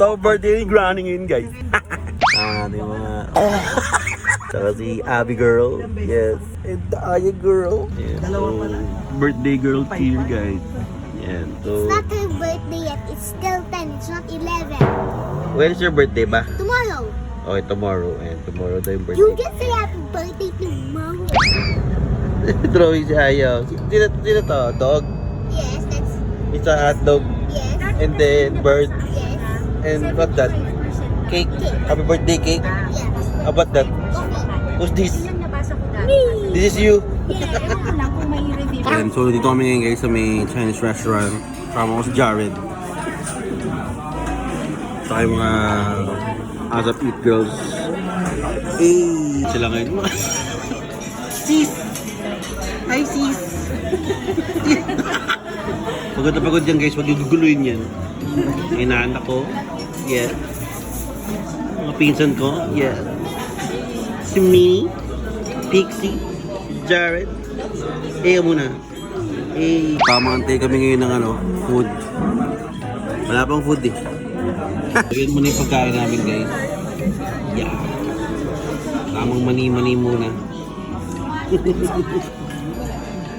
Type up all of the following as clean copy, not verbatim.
So, birthday ni Granny ngayon, guys. Ano yung mga... Saka si Abby girl. Yes. And Aya girl. Yes. So, birthday girl here, guys. Yan. So... It's not her birthday yet. It's still 10. It's not 11. When is your birthday ba? Tomorrow. Okay, tomorrow. And tomorrow daw yung birthday. You just say happy birthday tomorrow. Drawing si Aya. Sino to? Dog? Yes, that's... It's a hot dog. Yes. And then bird. Yes. And what that? Cake. Happy birthday cake. Yes. How about that? Coffee. Who's this? Me. This is you. Yeah. And so dito kami ngayon guys sa may Chinese restaurant. Kasama ko si Jared. Saka yung mga ASAP Eat Girls. Eh, sila ngayon. Sis! Hi sis! Pagod na pagod yan guys, wag guguluin yan. Inaanak ko. Yeah. Mga pinsan ko. Yeah. Si Me, Pixie, Jared. Muna. Pamantay kami ngayon ng ano, food. Wala pang food eh. Lagyan muna yung pagkain namin guys. Yeah. Tamang mani-mani muna.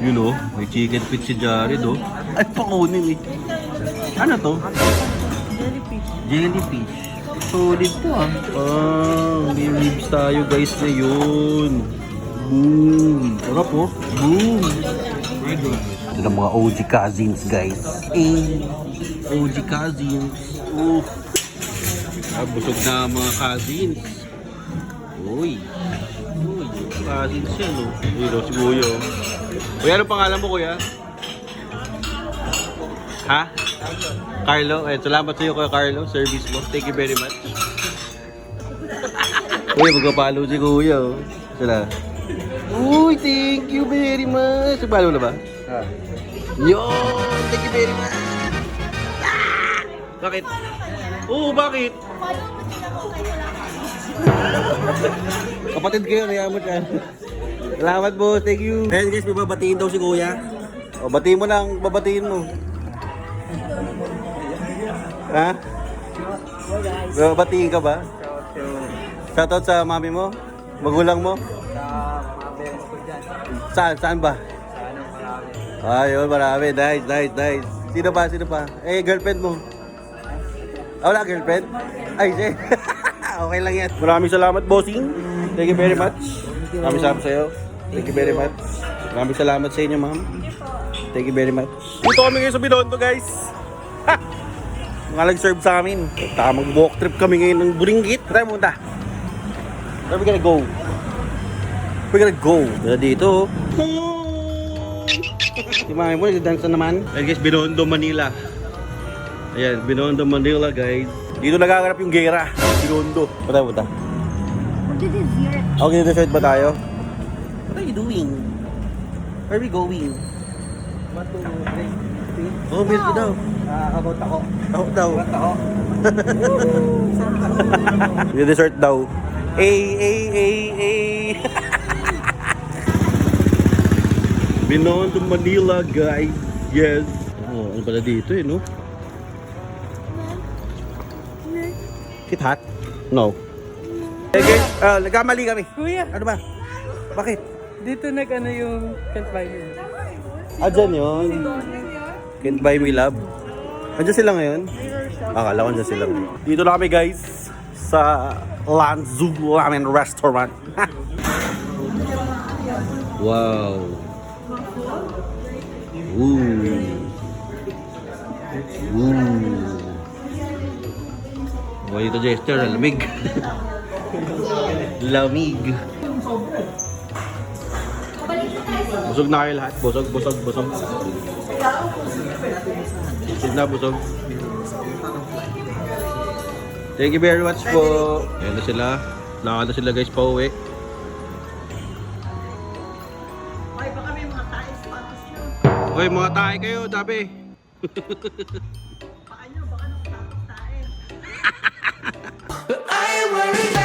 You know, may chicken feet si Jared oh. Ay, pakunin eh. Ano to? Jellyfish. Jellyfish. Solid to ah. May ribs tayo guys ngayon. Boom! Sarap oh. Boom! Ito na mga OG cousins guys. OG cousins. Busog na mga cousins. Uy. Cousins yan oh. Uy daw si Kuya oh. Kuya, anong pangalan mo kuya? Ha? Carlo? Salamat sa iyo kuya Carlo. Service mo. Thank you very much. Uy, magpapalo si Kuya oh. Sala. Uy, thank you very much. Nagpalo na ba? Yun! Thank you very much. Bakit? Oo, bakit? Kapatid kayo, kaya mo siya. Salamat boss, thank you. Ayan guys, may babatiin daw si Kuya. O, batiin mo lang, babatiin mo. Ha? Babatiin ka ba? Shoutout sa mami mo? Magulang mo? Saan ba? Ayun, marami. Nice. Sino pa? Girlfriend mo? Wala girlfriend? Ay, siya. Okay lang yan. Maraming salamat, bossing. Thank you very much. Maraming salamat sa'yo. Thank you very much. Maraming salamat sa inyo, ma'am. Thank you very much. Dito kami ngayon sa Binondo, guys. Ha! Mga nag-serve sa amin. Tamang walk trip kami ngayon ng Buringgit. Tara muna. Where we gonna go? Dito. Si mami mo, nag-dance na naman. Ayan guys, Binondo, Manila. Ayan, Binondo, Manila guys. Dito nagaganap yung gera. Binondo. Punta. Okay, dessert ba tayo? What are you doing? Where are we going? Oh, milk daw. About ako. Ako daw. Yung dessert daw. Binondo, Manila, guys. Yes. Oh, ano pala dito eh, no? Is it hot? No. Hey guys, nagkamali kami. Kuya, Ano ba? Bakit? dito nag-ano yung Can't Buy Me. Dyan yun. Can't Buy Me Love. Andiyan sila ngayon? Akala ko andiyan sila ngayon. Dito na kami guys sa Lanzu Ramen Restaurant. Wow. Oh, ito gesture, lamig. Lamig. Busog na kayo lahat. Busog. Busog na. Thank you very much po. Ayan na sila. Nakakata sila guys pa uwi. Hoy, mga tae kayo, sabi. I am worried.